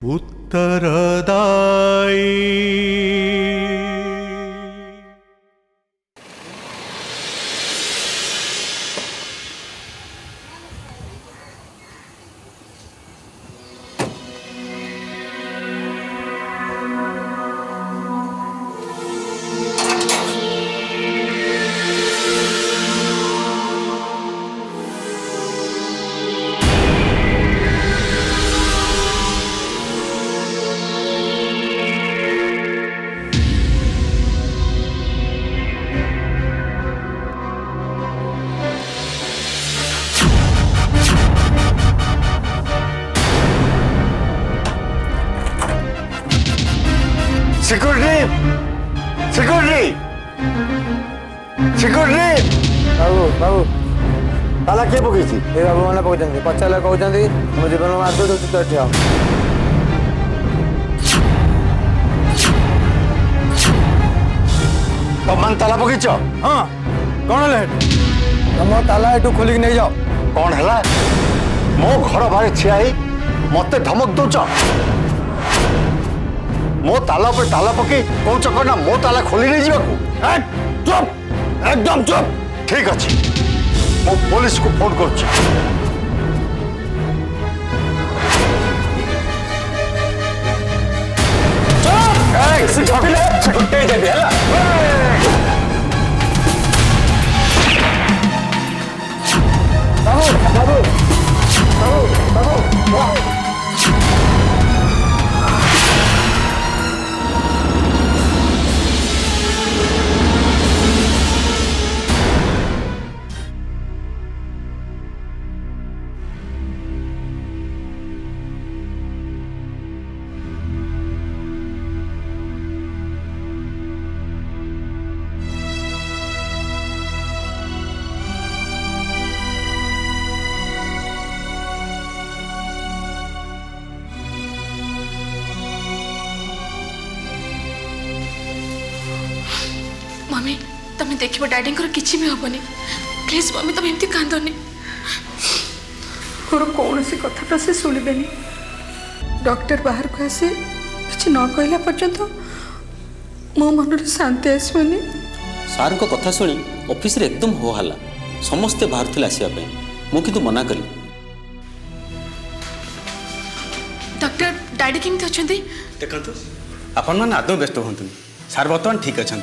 उत्तरदायी security security security बाबू बाबू ताला किए पकई ए बाबू मैंने पकड़ पचारे कहते मो जीवन में आदि दूसरी तो ठिया तुम ताला पकईच हाँ कौन है तुम ताला एटू खोलिक नहीं जाओ कौन है मो घर बाहर ठिया मत धमक दौच मो ताला पर ताला पकई कौच कौन मो ताला खोली नहीं जाकू चुप एकदम चुप ठीक अच्छे मो पुलिस को फोन कर बाबू बाबू बाबू बाबू मम्मी तुम देख डैडी किसी भी हेनी प्लीज मम्मी तुम एमती कांदनी मोर कौन सी कथा से शुणे डॉक्टर बाहर को आसे कि न कहला पर्यंत मो मन शांति आसवनी सार को कथा शुणी ऑफिस रे एकदम हो हल्ला समस्ते बाहर थे आसवाई मु किंतु मना कली डॉक्टर डैडी केमती अच्छा देखो आपण मैंने आदौ व्यस्त हूँ सार बर्तमान ठीक अच्छा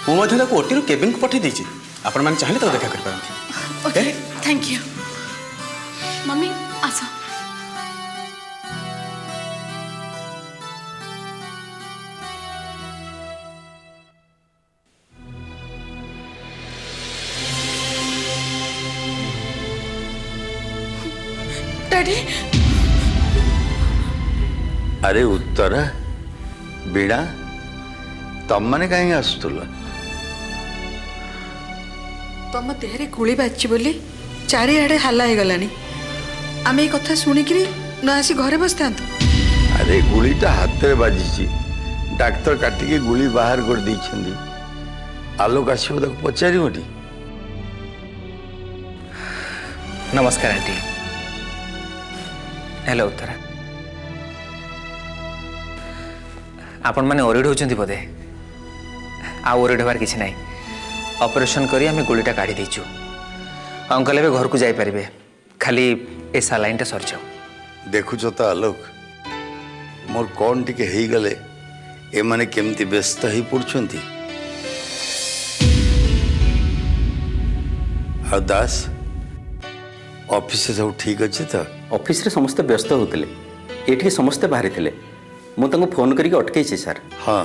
मुझे ओटी केबिन को पठे देती आपण मैंने चाहिए तो देखा कर ओके थैंक यू मम्मी आस डैडी अरे उत्तर बीणा तम मैंने कहीं आसुल तुम देहरे गुली बाजी बोली चारिआडे हल्ला हो गलानी आम ये कथा शुणिक न आसी घरे बस था अरे गुलीटा हाथ में बाजी डाक्तर काटिके गुली बाहर कर देइछंदी आलोक आसो तक पचारि नमस्कार आंटी हेलो उत्तरा आपण मैंने ओरिड होचंदी बोधे आ ओरिड हबार किसी ना ऑपरेशन करी आम गोलीटा काढ़ी देचु अंकल ए घर को जाई परिबे खाली ए सालाइन टा सर जाओ देखुच तो आलोक मोर कौन टिके हेई गले ए माने केमती व्यस्त ही पड़छंती आ दास ऑफिस से सब ठीक अच्छे तो ऑफिस रे समस्ते व्यस्त होते ये समस्ते बाहरी थे मुझे फोन करके अटकई सर हाँ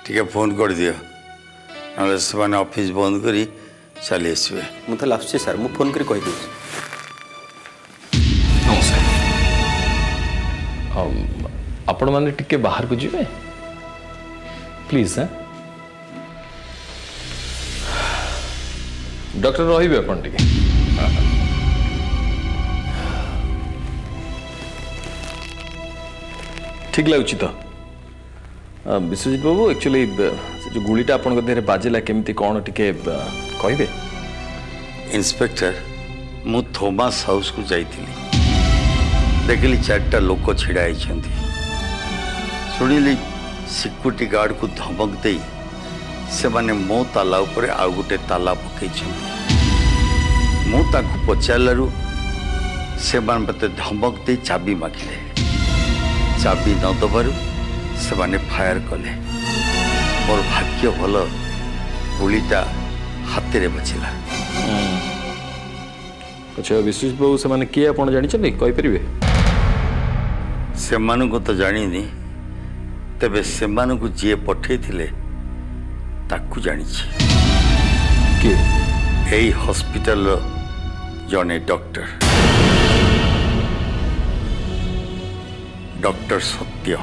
टिके फोन कर दियो से ऑफिस बंद करी चली आसबे मुझे आसुचे सर मुझे फोन कर कही दूसरी नमस्कार आपण मैंने टिके बाहर को जीवे प्लीज हाँ डॉक्टर रही अपन टिके ठीक लगुच तो विश्वजीत बाबू एक्चुअली जो गुलीटा आपन देहरे बाजिला केमती कौन टिके कहबे इंस्पेक्टर मु थोमास हाउस को जाइथिली देखली चारटा लोक छिड़ा आइछंती ଶୁଣିଲି ସିକ୍ୟୁରିଟି ଗାର୍ଡକୁ ଧମକ ଦେଇ ସେମାନେ ମୋ ତାଲା ଉପରେ ଆଉ ଗୋଟେ ତାଲା ପକାଇଛନ୍ତି। ମୁଁ ତାଙ୍କୁ ପଚାରିଲାରୁ ସେମାନେ ମୋତେ ଧମକ ଦେଇ ଚାବି ମାଗିଲେ। ଚାବି ନ ଦେବାରୁ ସେମାନେ ଫାୟାର କଲେ। ମୋର ଭାଗ୍ୟ ଭଲ, ଗୁଳିଟା ହାତରେ ବାଜିଲା। ଆଚ୍ଛା ବିଶ୍ୱଜିତ ବାବୁ ସେମାନେ କିଏ ଆପଣ ଜାଣିଛନ୍ତି କହିପାରିବେ? ସେମାନଙ୍କୁ ତ ଜାଣିନି, ତେବେ ସେମାନଙ୍କୁ ଯିଏ ପଠେଇଥିଲେ ତାକୁ ଜାଣିଛି। କିଏ? ଏଇ ହସ୍ପିଟାଲର ଜଣେ ଡକ୍ଟର, ଡକ୍ଟର ସତ୍ୟ।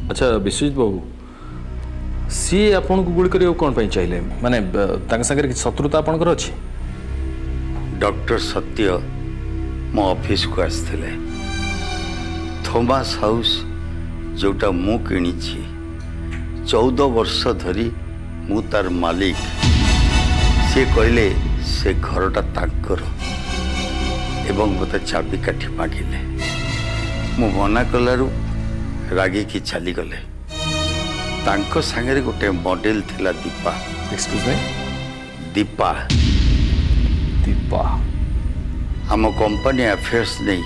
ଆଚ୍ଛା ବିଶ୍ୱଜିତ ବାବୁ ସିଏ ଆପଣଙ୍କୁ ଗୁଳି କରିବାକୁ କ'ଣ ପାଇଁ ଚାହିଁଲେ? ମାନେ ତାଙ୍କ ସାଙ୍ଗରେ କିଛି ଶତ୍ରୁତା ଆପଣଙ୍କର ଅଛି? ଡକ୍ଟର ସତ୍ୟ ମୋ ଅଫିସକୁ ଆସିଥିଲେ। ଥୋମାସ ହାଉସ୍ ଯେଉଁଟା ମୁଁ କିଣିଛି, 14 ବର୍ଷ ଧରି ମୁଁ ତାର ମାଲିକ। ସେ କହିଲେ ସେ ଘରଟା ତାଙ୍କର ଏବଂ ମୋତେ ଚାବିକାଠି ମାଗିଲେ। ମୁଁ ମନା କଲାରୁ ରାଗିକି ଚାଲିଗଲେ। ତାଙ୍କ ସାଙ୍ଗରେ ଗୋଟେ ମଡେଲ ଥିଲା ଦୀପା। ଏକ୍ସକ୍ୟୁଜ ମି? ଦୀପା ଦୀପା। ଆମ କମ୍ପାନୀ ଆଫେୟାର୍ସ ନେଇ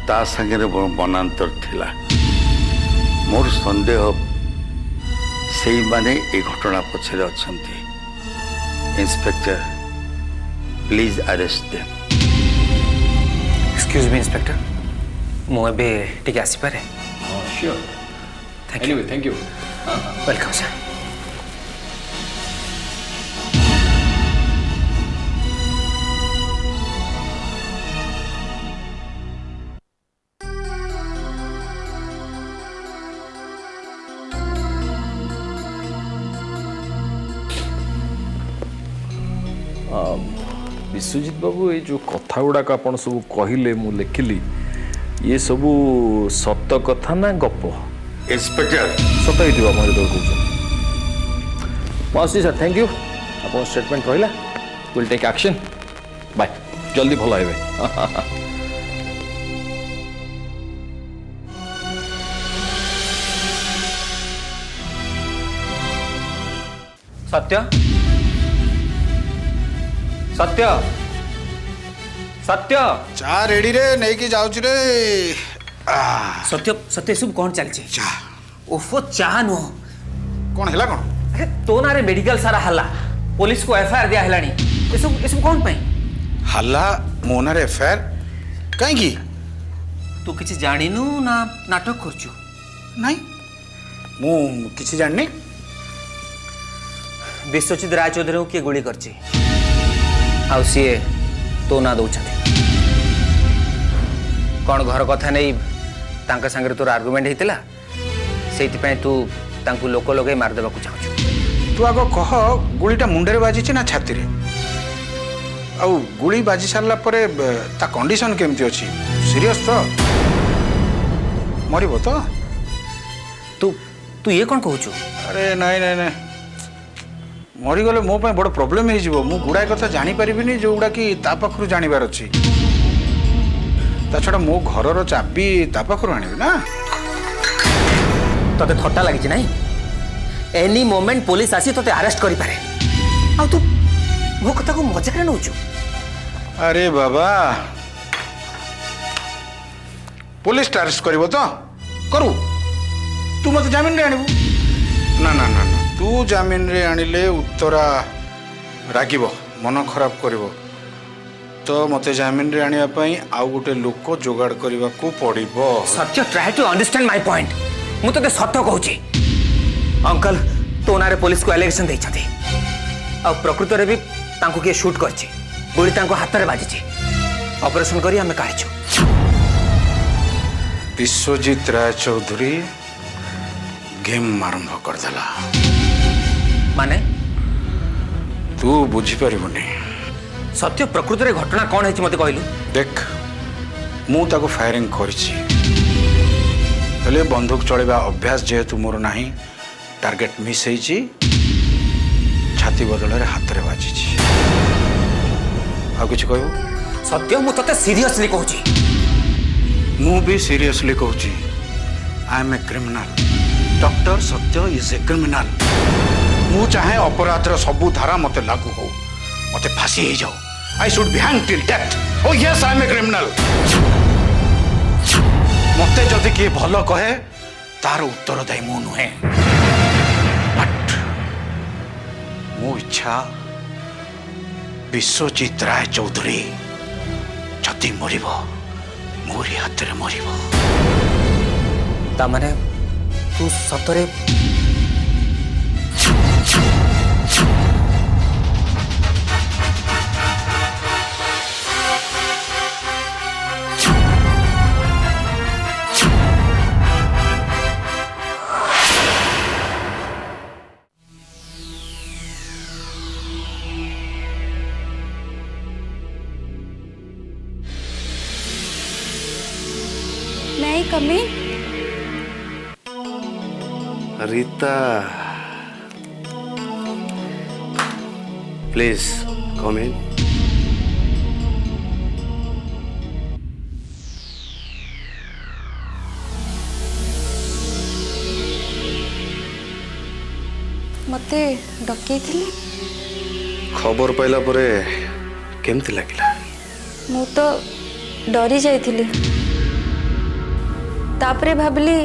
ତା ସାଙ୍ଗରେ ବନାନ୍ତର ଥିଲା। ମୋର ସନ୍ଦେହ ସେଇମାନେ ଏ ଘଟଣା ପଛରେ ଅଛନ୍ତି। Inspector please arrest them. Excuse ମି ଇନ୍ସପେକ୍ଟର, ମୁଁ ଏବେ ଟିକେ ଆସିପାରେ? Sure. Thank you. Anyway, thank you. Welcome, sir. Biswajit ବାବୁ ଏଇ ଯେଉଁ କଥା ଗୁଡ଼ାକ ଆପଣ ସବୁ କହିଲେ ମୁଁ ଲେଖିଲି, ଇଏ ସବୁ ସତ କଥା ନା ଗପ? ଇନ୍ସପେକ୍ଟର ସତ ହେଇଥିବ ଆପଣ ଯେତେବେଳେ କହୁଛନ୍ତି। ମୁଁ ଆସୁଛି ସାର୍, ଥ୍ୟାଙ୍କ ୟୁ। ଆପଣଙ୍କ ଷ୍ଟେଟମେଣ୍ଟ ରହିଲା, ୱିଲ୍ ଟେକ୍ ଆକ୍ସନ୍। ବାଏ, ଜଲ୍ଦି ଭଲ ହେବେ। ସତ୍ୟ, ସତ୍ୟ, ସତ୍ୟ, ଚା ରେଡି ରେ ନେଇକି ଯାଉଛି ରେ। ସତ୍ୟ, ସତ୍ୟ ଏସବୁ କ'ଣ ଚାଲିଛି? ଚା ଓଫୋ, ଚାହା ନୁହଁ। କ'ଣ ହେଲା କ'ଣ? ଆରେ ତୋ ନାଁରେ ମେଡିକାଲ ସାରା ହେଲା, ପୋଲିସକୁ ଏଫଆଇଆର ଦିଆ ହେଲାଣି। ଏସବୁ କ'ଣ ପାଇଁ? ହାଲା ମୋ ନାଁରେ ଏଫଆଇଆର କାହିଁକି? ତୁ କିଛି ଜାଣିନୁ ନା ନାଟକ କରୁଛୁ? ନାଇଁ, ମୁଁ କିଛି ଜାଣିନି। ବିଶ୍ୱଜିତ ରାୟଚୌଧୁରୀଙ୍କୁ କିଏ ଗୁଳି କରିଛି ଆଉ ସିଏ ତୋ ନାଁ ଦଉଛନ୍ତି? କ'ଣ ଘର କଥା ନେଇ ତାଙ୍କ ସାଙ୍ଗରେ ତୋର ଆର୍ଗୁମେଣ୍ଟ ହେଇଥିଲା, ସେଇଥିପାଇଁ ତୁ ତାଙ୍କୁ ଲୋକ ଲଗାଇ ମାରିଦେବାକୁ ଚାହୁଁଛୁ? ତୁ ଆଗ କହ, ଗୁଳିଟା ମୁଣ୍ଡରେ ବାଜିଛି ନା ଛାତିରେ? ଆଉ ଗୁଳି ବାଜି ସାରିଲା ପରେ ତା କଣ୍ଡିସନ କେମିତି ଅଛି? ସିରିୟସ୍ ତ? ମରିବ ତ? ତୁ ତୁ ଇଏ କ'ଣ କହୁଛୁ? ଆରେ ନାଇଁ ନାଇଁ ନାଇଁ, ମରିଗଲେ ମୋ ପାଇଁ ବଡ଼ ପ୍ରୋବ୍ଲେମ୍ ହେଇଯିବ। ମୁଁ ଗୁଡ଼ାଏ କଥା ଜାଣିପାରିବିନି ଯେଉଁଗୁଡ଼ା କି ତା ପାଖରୁ ଜାଣିବାର ଅଛି। ତା ଛଡ଼ା ମୋ ଘରର ଚାବି ତା ପାଖରୁ ଆଣିବି ନା। ତତେ ଥଟ୍ଟା ଲାଗିଛି ନାଇଁ? ଏନି ମୋମେଣ୍ଟ ପୋଲିସ ଆସି ତତେ ଆରେଷ୍ଟ କରିପାରେ, ଆଉ ତୁ ମୋ କଥାକୁ ମଜାରେ ନେଉଛୁ? ଆରେ ବାବା, पुलिस अरेस्ट कर तो करू तू मत जमीन रे आनिबू ना ना ना ना तू जमीन रे आनिले उत्तरा रागिब मन खराब करिवो तो मते जमीन रे आनिया पई आउ गोटे लोक जोगाड़ करबा को पड़िबो। Satya try to understand my point. मु तते सत्य कहूची अंकल तो नारे पुलिस को एलिगेशन देई छथि आ प्रकृत रे भी तांको के शूट करछि गोली तांको हाथ रे बाजिछि ऑपरेशन करी हमें काढिछु। विश्वजीत रायचौधरी गेम आरंभ कर देला माने तू बुझी परिबनी। सत्य प्रकृत रे घटना कौन है मते कहलु। देख मु ताको फायरिंग करछि हेले बंदूक चलेबा अभ्यास जेहेतु मोर नाही टार्गेट मिस ହେଇछि छाती बदल हाथ में बाजी आ किसी कहू सत्य मु तते सीरियसली कहूची मु भी सीरियसली कहूची I am a criminal doctor Satya is a criminal मु चाहे अपराध सबू धारा मते लागू हो मते फांसी हो जाओ I should be hang till death oh yes I am a criminal मते जदि किए भल कहे तार उत्तरदायी मु नुहे बट मो इच्छा विश्वजीत राय चौधरी जदि मरिब मोरी हाथ में मरिब ता माने तू सतरे May I come in? Rita, please come in. मते डकैथिले खबर पाइला परे केमती लागिला? मु तो डरी जाइथिली तापरे भाबली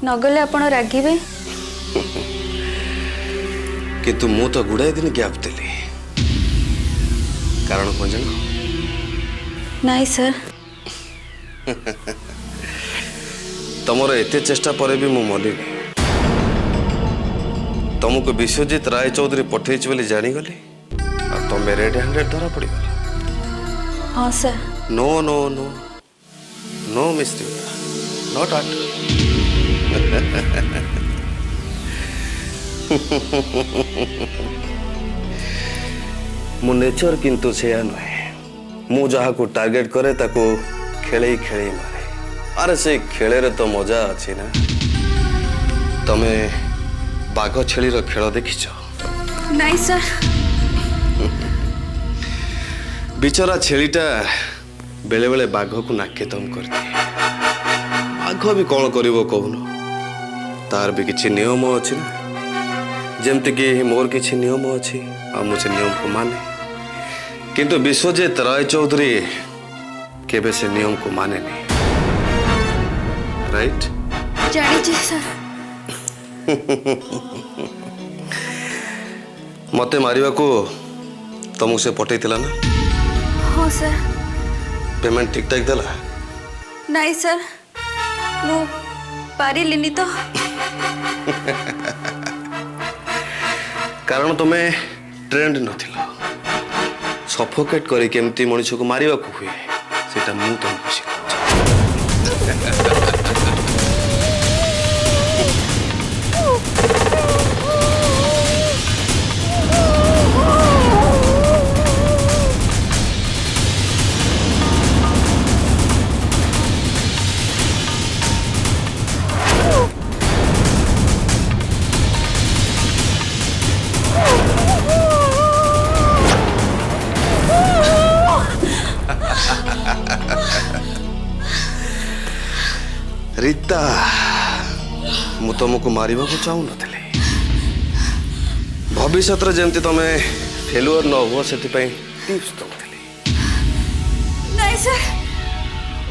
नगले आपण रागिबे किंतु मु तो गुड़ाए दिन गैप देली कारण कौन जान नहीं सर तमर एते चेष्टा परे भी मु मलिनी तुमको विश्वजीत राय चौधरी पठे बोली जानीगली आ तुम रेड हैंडेड धरा पड़गल हाँ sir no no no no mister not at मो नेचर किंतु से नुहे मु जहा को टार्गेट करे ताको खेले खेले मारे अरे से खेले रे तो मजा अच्छी ना तमे बाघ छेली रो खेल देखिछ नहीं सर बिचरा छेलीटा बेले बेले बाघ को नाके दम करती बाघ भी कौन करिवो कहून तार भी किछि नियम अछि ना जेमति कि मोर किछि नियम अछि आ मुझे नियम को माने किंतु विश्वजीत राय चौधरी केबे से नियम को माने नहीं राइट जानी जी सर मते मारिबा को तुमको से पटेइतिला ना हाँ सर पेमेंट ठीक ठाक देला नहीं सर मु पारिलिनी तो कारण तुम्हें ट्रेंड नथिला सफोकेट करी केमती मनुष्य को मारिबा को हुए सेटा मु तुमको सिखाउछि रीता मु तुमको मारिबा को चाहू नथिले भविष्य रे जेमति तमे फेलुअर न हो सेति पई टिप्स दउथिले नहीं सर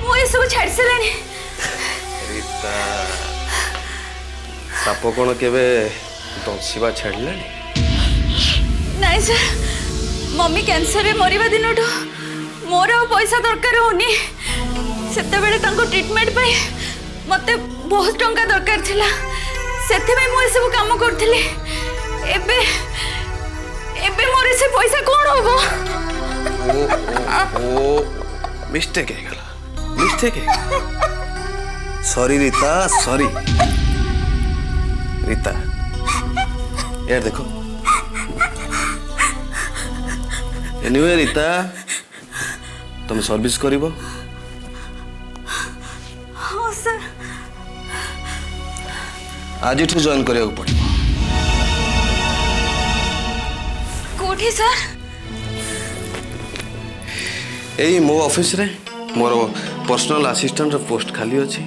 मु ये सब छाड़ सलेनी रीता साप कोन केबे दंसिबा छाड़लानी नहीं सर मम्मी कैंसर रे मरिबा दिनटो मोर आ पैसा दरकार होनी सेते बेले तांको ट्रीटमेंट पे मते बहुत टंका दरकार थिला सेते में मु सब काम करथिले एबे एबे मोर से पैसा कोन होबो ओ मिस्टेक है गला मिस्टेक है सॉरी रीता सॉरी रीता यार देखो एनीवे रीता तुम सर्विस करिवो हाँ सर आज जॉइन करिया पड़ो कोठी सर एई मो ऑफिस रे मोर पर्सनल असिस्टेंट पोस्ट खाली अच्छी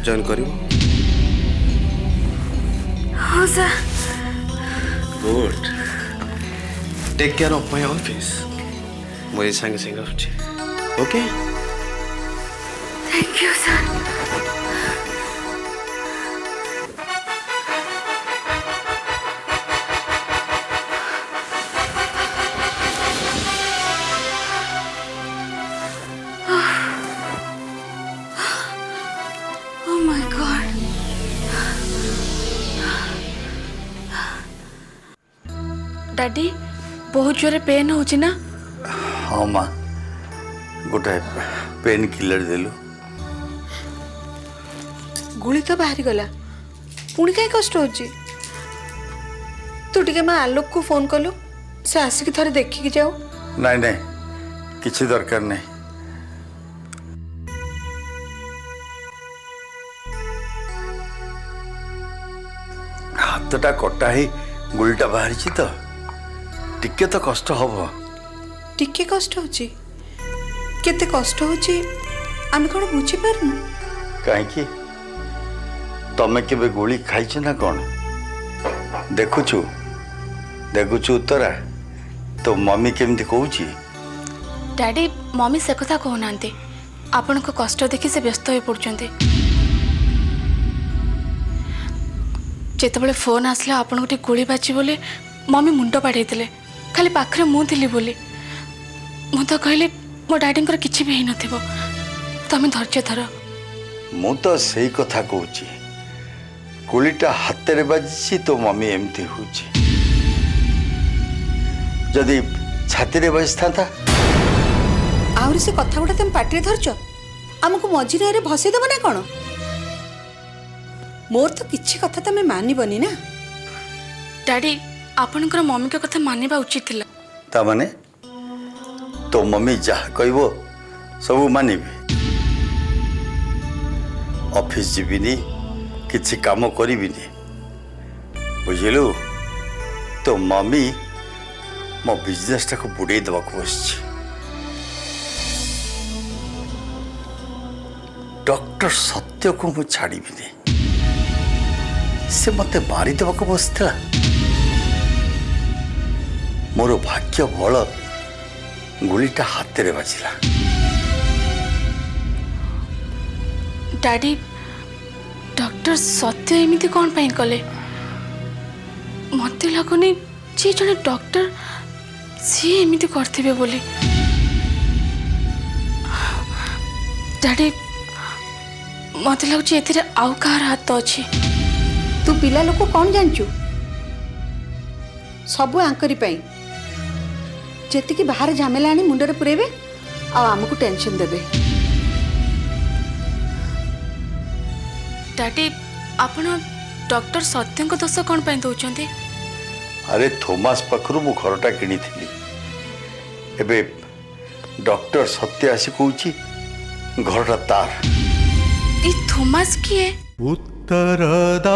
जॉइन करिवो हाँ sir good take care of my office मुझे संग संग अच्छी okay thank you sir Oh my God. Daddy बहुत जोरे पेन होची ना हाँ माँ गोटे पेन किलर देलु गुली तो बाहरी गला पुणी कहीं कष्ट होची तू टिके मैं आलोक को फोन कलु से आसिक थरे देखिकी जाओ नाई नाई किसी दरकार नहीं हाथटा कटा ही गुलटा बाहरी तो टिके तो कष्ट हम टिके कष्ट होची केते कष्ट होची आमे कोन बुझी पारनु कहीं तमें केबे गोली खाई ना कौन देखुचु देखुचु उत्तरा तो मम्मी केमती कहूची डैडी मम्मी से कथा कहना आपण को कष्ट देखि से व्यस्त हो पड़ते जितेबाला फोन आसला आपण गोटे गोली बाजी बोले मम्मी मुंड बाड़े खाली पाखरे मुझे बोली मु तो कहली मो डैडी किसी भी हो न तमें धैर्य धर मु तो सही कथा कहूची गोलीटा हाथ रे बाजी तो मम्मी एमती होची जदि छाती रे बाजी था आउरी से कथा गुड़ा तुम पार्टी धरच आमको मझिरे भसई देव ना कौन मोर तो किछि कथा तमे मानिबनी ना डैडी आपणकर मम्मी के कथा मानिबा उचित थिला ता माने तो मम्मी जहा कहबो सब मानिबे ऑफिस जीविनी किछि काम करिबिनी बुझिलु तो मम्मी मो बिजनेस टाको बुड़े दबाक बसछि डॉक्टर सत्य को मु छाड़ीबिनी से मते मारी दबाक बसथिला मोर भाग्य बल गुलीटा हाथ रे बाजिला डैडी डॉक्टर सत्य एमती कौन पाई कले मत लगुनि जी जड़े डॉक्टर सी एमती करथिबे बोली डैडी मत लगुच एथिरे आउ कहार हाथ अच्छी तू पिला लोक कौन जानचु सबु आंकरी पाई जेतिकी बाहर झमेला आनी मुंडरे पुरेबे आ आमको टेंशन देबे डैडी आपण डॉक्टर सत्य को दोष कौन पाई दउचंती अरे थोमास पाखरु मु घरटा किनी थिली एबे डॉक्टर सत्य आसी कहूची घरटा तार ई थॉमस किए उत्तरदायी